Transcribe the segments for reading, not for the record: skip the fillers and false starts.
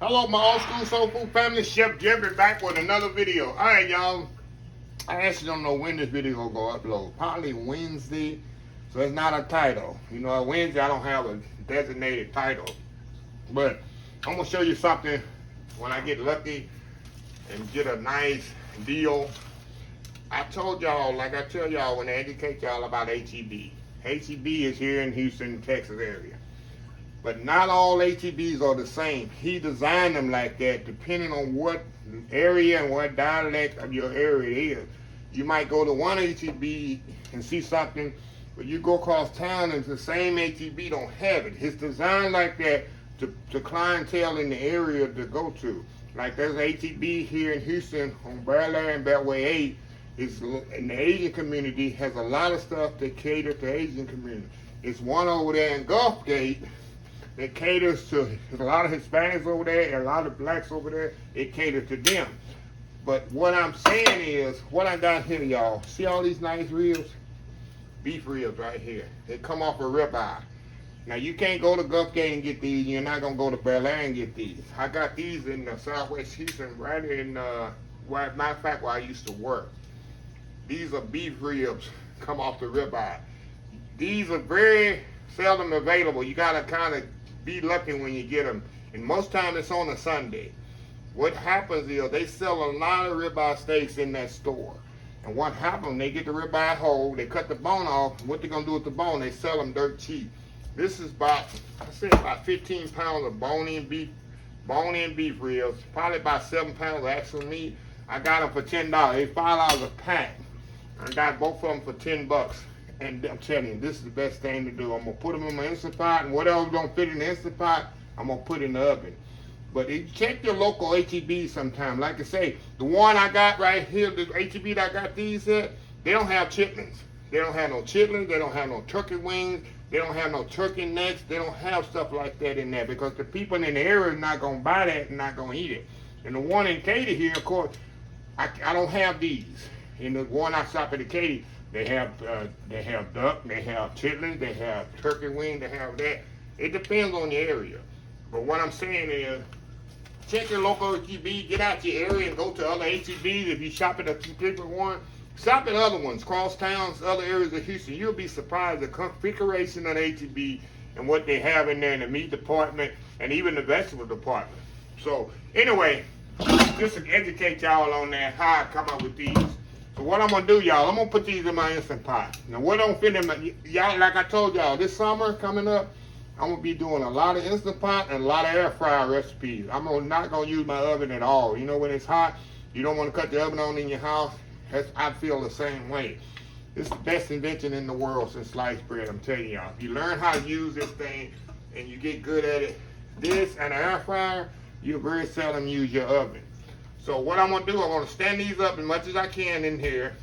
Hello, my old school soul food family. Chef Jeffrey back with another video. All right, y'all. I actually don't know when this video will go upload. Probably Wednesday. So it's not a title. You know, Wednesday I don't have a designated title. But I'm going to show you something when I get lucky and get a nice deal. I told y'all, like I tell y'all when I educate y'all about HEB. HEB is here in Houston, Texas area. But not all HEBs are the same. He designed them like that depending on what area and what dialect of your area is. You might go to one HEB and see something, but you go across town and the same HEB don't have it. It's designed like that to clientele in the area to go to. Like there's a HEB here in Houston on Bel Air and Beltway 8. It's in the Asian community, has a lot of stuff that cater to Asian community. It's one over there in Gulfgate that caters to a lot of Hispanics over there and a lot of blacks over there. It caters to them. But what I'm saying is, what I got here, y'all, see all these nice ribs? Beef ribs right here. They come off a ribeye. Now you can't go to Gulfgate and get these. You're not gonna go to Bel Air and get these. I got these in the Southwest Houston, right in matter of fact, where I used to work. These are beef ribs, come off the ribeye. These are very seldom available. You gotta kind of be lucky when you get them. And most times it's on a Sunday. What happens is they sell a lot of ribeye steaks in that store. And what happens, they get the ribeye whole, they cut the bone off. What they're gonna do with the bone, they sell them dirt cheap. This is about, I say about 15 pounds of bone-in beef ribs, probably about 7 pounds of actual meat. I got them for $10. They $5 a pack. I got both of them for $10. And I'm telling you, this is the best thing to do. I'm going to put them in my Instant Pot, and whatever don't fit in the Instant Pot, I'm going to put in the oven. But check your local HEB sometime. Like I say, the one I got right here, the HEB that I got these at, they don't have chitlins. They don't have no chitlins. They don't have no turkey wings. They don't have no turkey necks. They don't have stuff like that in there because the people in the area are not going to buy that and not going to eat it. And the one in KATY here, of course, I don't have these. In the one I shop at the KATY, they have duck, they have chitlins, they have turkey wing, they have that. It depends on the area. But what I'm saying is, check your local HEB, get out your area and go to other HEBs. If you shop at a particular one, shop at other ones, cross towns, other areas of Houston. You'll be surprised the configuration of the HEB and what they have in there in the meat department and even the vegetable department. So anyway, just to educate y'all on that, how I come up with these. So what I'm gonna do, y'all, I'm gonna put these in my Instant Pot. Now what don't fit in my, y'all, like I told y'all, this summer coming up, I'm gonna be doing a lot of Instant Pot and a lot of air fryer recipes. I'm not gonna use my oven at all. You know, when it's hot, you don't wanna cut the oven on in your house. I feel the same way. This is the best invention in the world since sliced bread, I'm telling y'all. If you learn how to use this thing and you get good at it, this and an air fryer, you'll very seldom use your oven. So what I'm gonna do, I'm gonna stand these up as much as I can in here,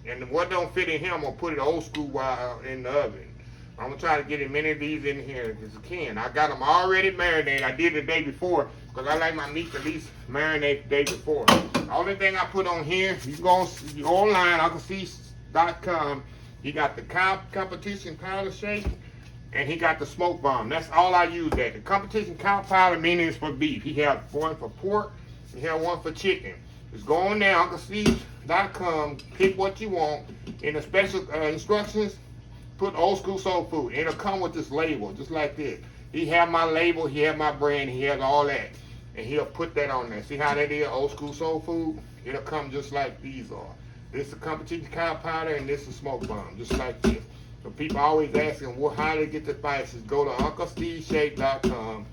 and what don't fit in here, I'm gonna put it old school while in the oven. I'm gonna try to get as many of these in here as I can. I got them already marinated. I did the day before because I like my meat at least marinate the day before. The only thing I put on here, you go online, UncleC's.com. He got the competition powder shake, and he got the smoke bomb. That's all I use that. The competition cow powder meaning is for beef. He have one for pork. You have one for chicken. Just go on there, UncleC's.com, pick what you want. In the special instructions, put old school soul food. It'll come with this label, just like this. He have my label, he have my brand, he has all that. And he'll put that on there. See how that is, old school soul food? It'll come just like these are. This is competition cow powder and this is smoke bomb, just like this. So people always asking, well, how do they get the spices? Go to UncleSteveShake.com.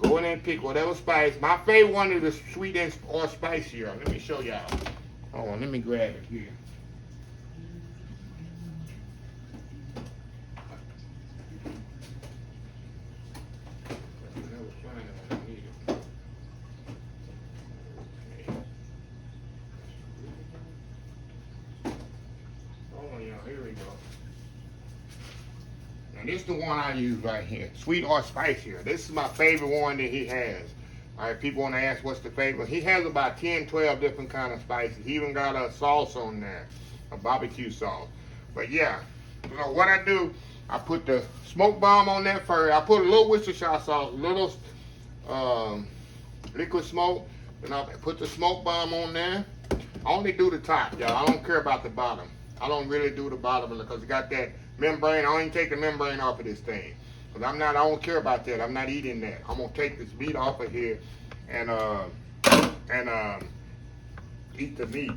Go in there and pick whatever spice. My favorite one is the sweet or spicier. Let me show y'all. Hold on, let me grab it here. Hold on, y'all. Here we go. And this is the one I use right here, sweet or spicier. This is my favorite one that he has. All right, people want to ask what's the favorite. He has about 10, 12 different kind of spices. He even got a sauce on there, a barbecue sauce. But yeah, so what I do, I put the smoke bomb on there first. I put a little Worcestershire sauce, a little liquid smoke. Then I'll put the smoke bomb on there. I only do the top, y'all. I don't care about the bottom. I don't really do the bottom because it got that membrane. I don't even take the membrane off of this thing. Because I don't care about that. I'm not eating that. I'm gonna take this meat off of here and eat the meat.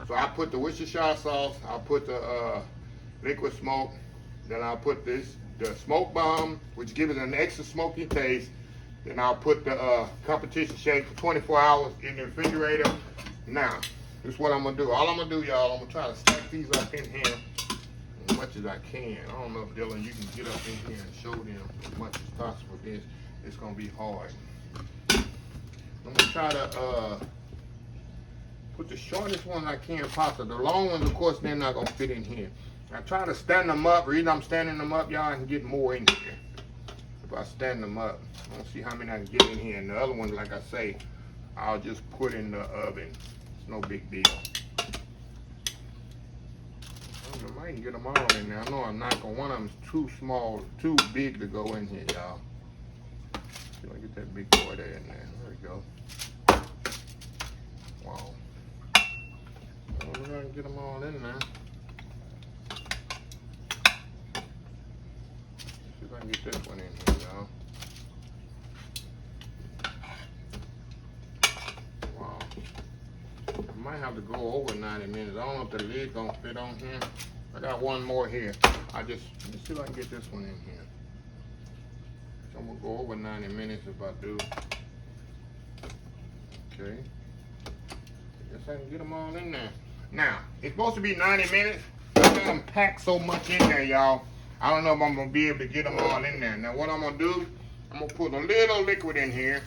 So I put the Worcestershire sauce, I'll put the liquid smoke, then I'll put the smoke bomb, which gives it an extra smoky taste. Then I'll put the competition shake for 24 hours in the refrigerator. Now, this is what I'm gonna do. All I'm gonna do, y'all, I'm gonna try to stack these up in here as much as I can. I don't know if Dylan, you can get up in here and show them as much as possible. It's gonna be hard. I'm gonna try to put the shortest one I can possible. The long ones, of course, they're not gonna fit in here. I try to stand them up. The reason I'm standing them up, y'all, I can get more in here. If I stand them up, I don't see how many I can get in here. And the other ones, like I say, I'll just put in the oven. It's no big deal. I might get them all in there. I know I'm not gonna. One of them's too small, too big to go in here, y'all. See if I get that big boy there in there. There we go. Wow. Well, we're gonna get them all in there. See if I can get this one in here, y'all. Wow. I might have to go over 90 minutes. I don't know if the lid gonna fit on here. I got one more here. Let's see if I can get this one in here. So I'm gonna go over 90 minutes if I do. Okay. Guess I can get them all in there. Now, it's supposed to be 90 minutes. I got them packed so much in there, y'all. I don't know if I'm gonna be able to get them all in there. Now, what I'm gonna do, I'm gonna put a little liquid in here.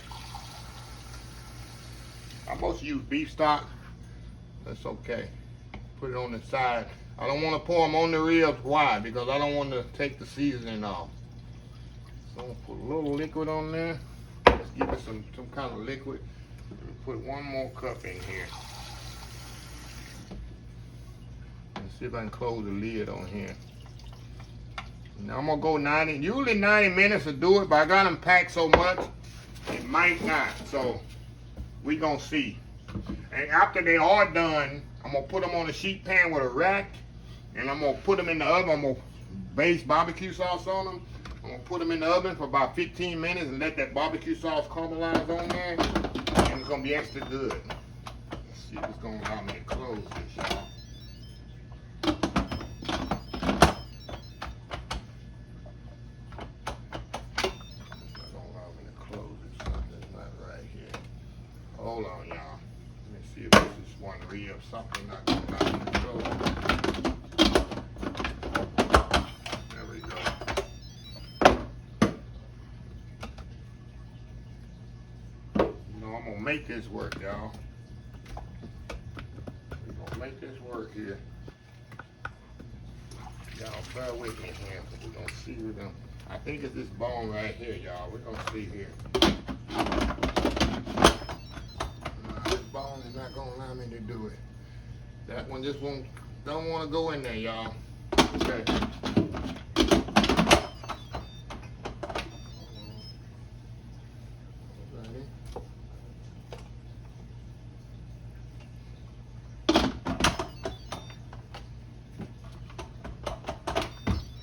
I'm supposed to use beef stock. That's okay. Put it on the side. I don't want to pour them on the ribs. Why? Because I don't want to take the seasoning off. So I'm gonna put a little liquid on there. Let's give it some kind of liquid. Put one more cup in here. Let's see if I can close the lid on here. Now I'm gonna go 90. Usually 90 minutes to do it, but I got them packed so much, it might not. So we gonna see. And after they are done, I'm gonna put them on a sheet pan with a rack, and I'm gonna put them in the oven. I'm gonna base barbecue sauce on them. I'm gonna put them in the oven for about 15 minutes and let that barbecue sauce caramelize on there, and it's gonna be extra good. Let's see if it's gonna allow me to close this, y'all. Hold on, y'all. Let me see if this is one rib, something not going to control. There we go. You know, I'm going to make this work, y'all. We're going to make this work here. Y'all bear with me here. We're going to see with them. I think it's this bone right here, y'all. We're going to see here. Bone is not gonna allow me to do it. That one just don't want to go in there, y'all. Okay.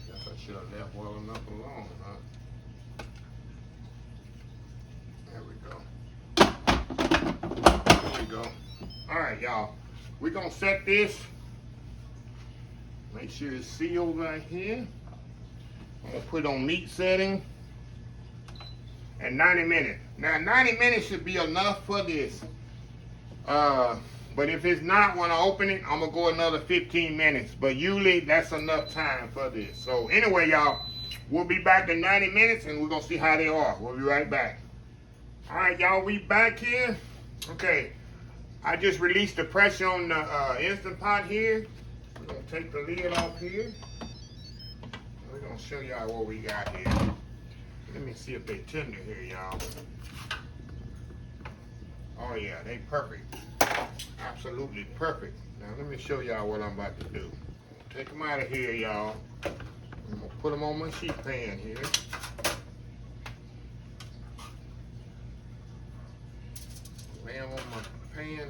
Guess I should have left well enough alone, huh? There we go. Go. All right, y'all. We're gonna set this. Make sure it's sealed right here. I'm gonna put it on meat setting. And 90 minutes. Now 90 minutes should be enough for this. But if it's not, when I open it, I'm gonna go another 15 minutes. But usually that's enough time for this. So anyway, y'all, we'll be back in 90 minutes and we're gonna see how they are. We'll be right back. All right, y'all, we back here. Okay. I just released the pressure on the Instant Pot here. We're gonna take the lid off here. We're gonna show y'all what we got here. Let me see if they tender here, y'all. Oh yeah, they perfect. Absolutely perfect. Now let me show y'all what I'm about to do. Take them out of here, y'all. I'm gonna put them on my sheet pan here.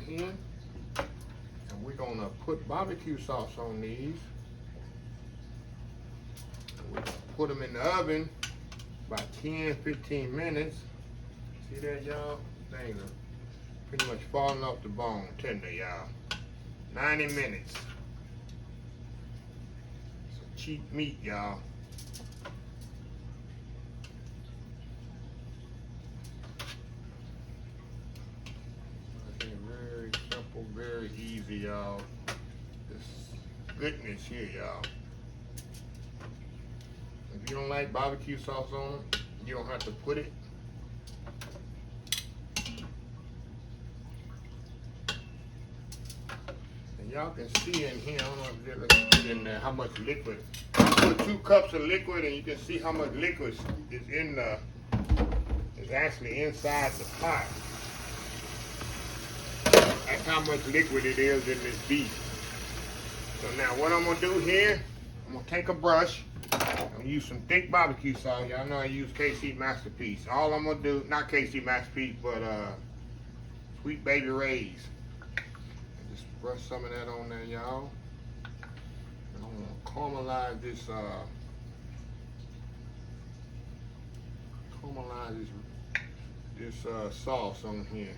here. And we're gonna put barbecue sauce on these. And we're gonna put them in the oven about 10-15 minutes. See that, y'all? Things are pretty much falling off the bone, tender, y'all. 90 minutes. Some cheap meat, y'all. Very simple, very easy, y'all. This goodness here, y'all. If you don't like barbecue sauce on it, you don't have to put it. And y'all can see in here, I don't know if they're looking in there, how much liquid. Put 2 cups of liquid, and you can see how much liquid is in the, is actually inside the pot. That's how much liquid it is in this beef. So now what I'm gonna do here, I'm gonna take a brush. I'm gonna use some thick barbecue sauce. Y'all know I use KC Masterpiece. All I'm gonna do, not KC Masterpiece, but Sweet Baby Ray's. Just brush some of that on there, y'all. And I'm gonna caramelize this sauce on here.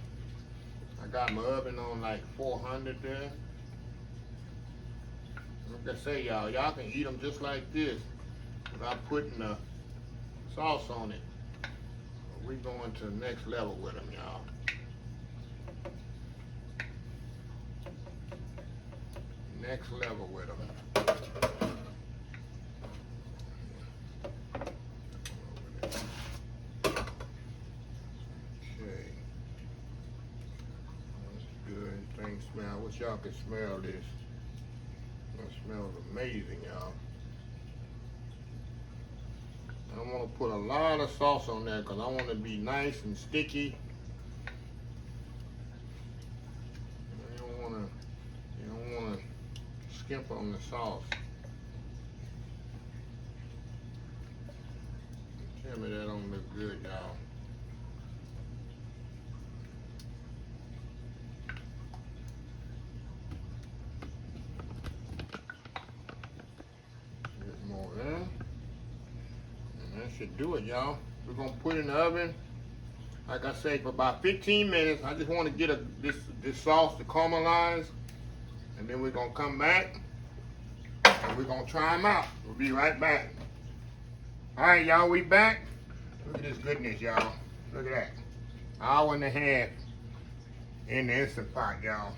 I got my oven on like 400 there. Like I say, y'all can eat them just like this without putting the sauce on it. We're going to the next level with them, y'all. Next level with them. Smell. I wish y'all could smell this. It smells amazing, y'all. I don't want to put a lot of sauce on there because I want it to be nice and sticky. You don't want to skimp on the sauce. Tell me that don't look good, y'all. Should do it, y'all. We're gonna put it in the oven, like I say, for about 15 minutes. I just want to get this sauce to caramelize, and then we're gonna come back and we're gonna try them out. We'll be right back. All right, y'all, we back. Look at this goodness, y'all. Look at that. Hour and a half in the Instant Pot, y'all.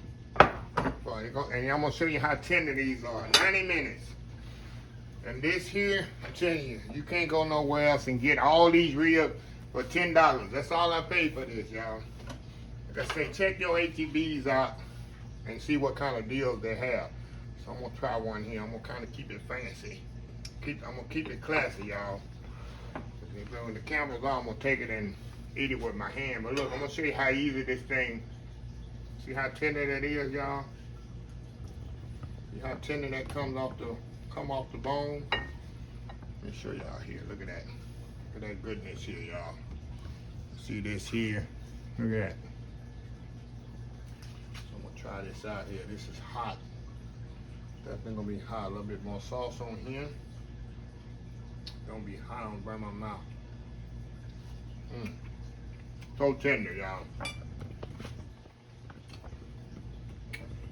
And I'm gonna show you how tender these are. 90 minutes. And this here, I tell you, you can't go nowhere else and get all these ribs for $10. That's all I paid for this, y'all. Like I say, check your ATBs out and see what kind of deals they have. So I'm gonna try one here. I'm gonna kind of keep it fancy. I'm gonna keep it classy, y'all. When the camera's on, I'm gonna take it and eat it with my hand. But look, I'm gonna show you how easy this thing. See how tender that is, y'all. See how tender that come off the bone. Let me show y'all here. Look at that. Look at that goodness here, y'all. See this here? Look at that. So I'm gonna try this out here. This is hot. Definitely gonna be hot. A little bit more sauce on here. Gonna be hot. I'm gonna burn my mouth. So tender, y'all.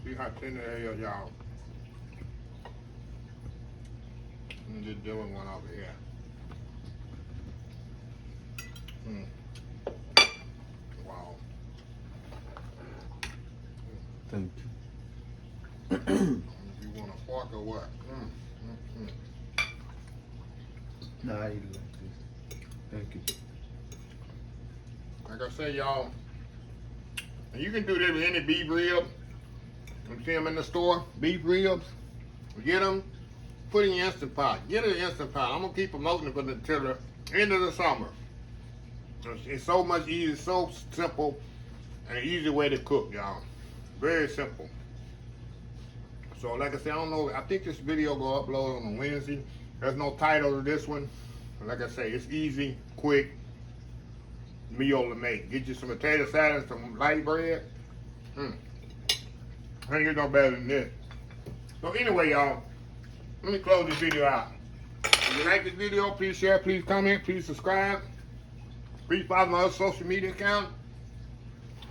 See how tender that is, y'all. I'm just doing one over here. Wow. Thank you. You want a fork or what? No, I eat it like this. Thank you. Like I say, y'all, and you can do this with any beef rib. You see them in the store, beef ribs. Get them. Put in your Instant Pot. Get an Instant Pot. I'm going to keep promoting it until the end of the summer. It's so much easier, so simple, and an easy way to cook, y'all. Very simple. So, like I said, I don't know. I think this video will upload on Wednesday. There's no title to this one. Like I say, it's easy, quick meal to make. Get you some potato salad, some light bread. Ain't get no better than this. So anyway, y'all, let me close this video out. If you like this video, please share, please comment, please subscribe. Please follow my other social media accounts.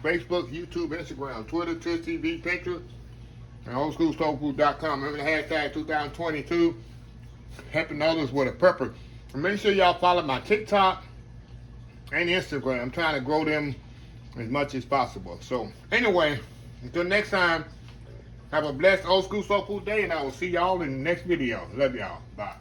Facebook, YouTube, Instagram, Twitter, Twitch TV, Pinterest, and oldschoolsoulfood.com. Remember the hashtag 2022, helping others with a purpose. And make sure y'all follow my TikTok and Instagram. I'm trying to grow them as much as possible. So anyway, until next time, have a blessed old school soul food day, and I will see y'all in the next video. Love y'all. Bye.